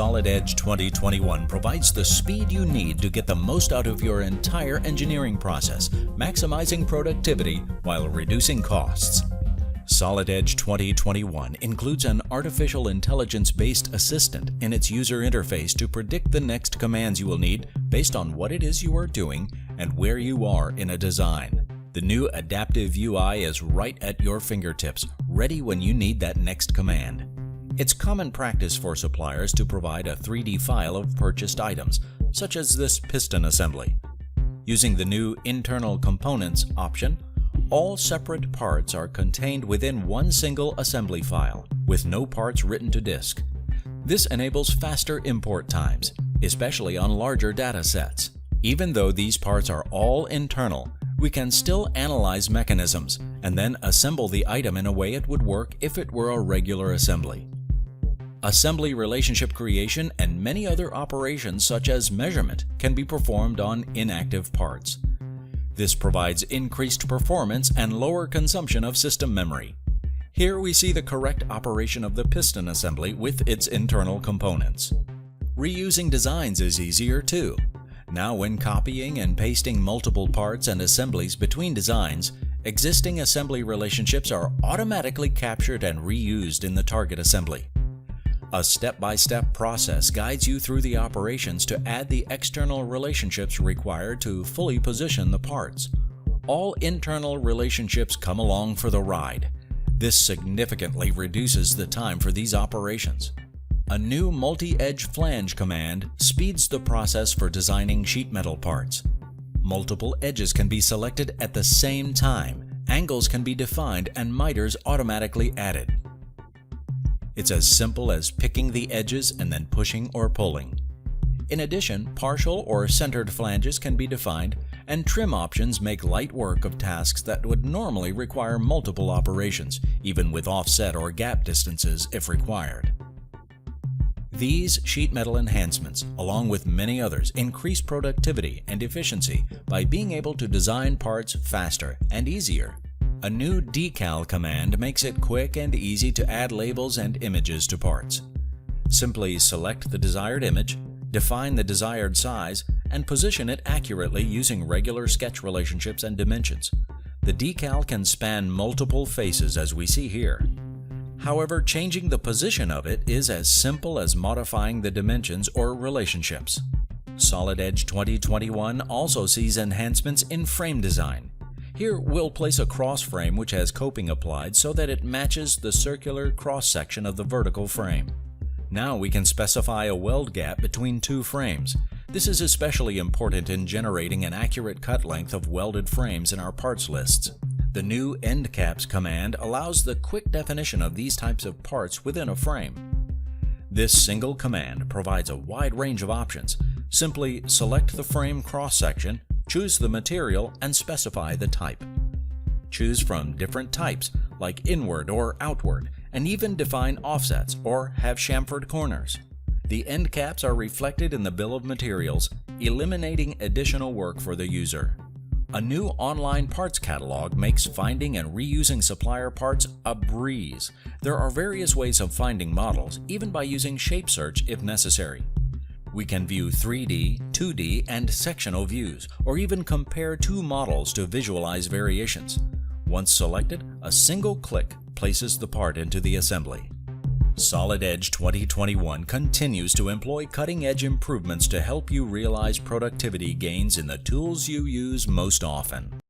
Solid Edge 2021 provides the speed you need to get the most out of your entire engineering process, maximizing productivity while reducing costs. Solid Edge 2021 includes an artificial intelligence-based assistant in its user interface to predict the next commands you will need based on what it is you are doing and where you are in a design. The new adaptive UI is right at your fingertips, ready when you need that next command. It's common practice for suppliers to provide a 3D file of purchased items, such as this piston assembly. Using the new Internal Components option, all separate parts are contained within one single assembly file, with no parts written to disk. This enables faster import times, especially on larger data sets. Even though these parts are all internal, we can still analyze mechanisms and then assemble the item in a way it would work if it were a regular assembly. Assembly relationship creation and many other operations such as measurement can be performed on inactive parts. This provides increased performance and lower consumption of system memory. Here we see the correct operation of the piston assembly with its internal components. Reusing designs is easier too. Now when copying and pasting multiple parts and assemblies between designs, existing assembly relationships are automatically captured and reused in the target assembly. A step-by-step process guides you through the operations to add the external relationships required to fully position the parts. All internal relationships come along for the ride. This significantly reduces the time for these operations. A new multi-edge flange command speeds the process for designing sheet metal parts. Multiple edges can be selected at the same time, angles can be defined, and miters automatically added. It's as simple as picking the edges and then pushing or pulling. In addition, partial or centered flanges can be defined, and trim options make light work of tasks that would normally require multiple operations, even with offset or gap distances if required. These sheet metal enhancements, along with many others, increase productivity and efficiency by being able to design parts faster and easier. A new decal command makes it quick and easy to add labels and images to parts. Simply select the desired image, define the desired size, and position it accurately using regular sketch relationships and dimensions. The decal can span multiple faces as we see here. However, changing the position of it is as simple as modifying the dimensions or relationships. Solid Edge 2021 also sees enhancements in frame design. Here we'll place a cross frame which has coping applied so that it matches the circular cross-section of the vertical frame. Now we can specify a weld gap between two frames. This is especially important in generating an accurate cut length of welded frames in our parts lists. The new end caps command allows the quick definition of these types of parts within a frame. This single command provides a wide range of options. Simply select the frame cross-section, choose the material, and specify the type. Choose from different types like inward or outward, and even define offsets or have chamfered corners. The end caps are reflected in the bill of materials, eliminating additional work for the user. A new online parts catalog makes finding and reusing supplier parts a breeze. There are various ways of finding models, even by using shape search if necessary. We can view 3D, 2D, and sectional views, or even compare two models to visualize variations. Once selected, a single click places the part into the assembly. Solid Edge 2021 continues to employ cutting-edge improvements to help you realize productivity gains in the tools you use most often.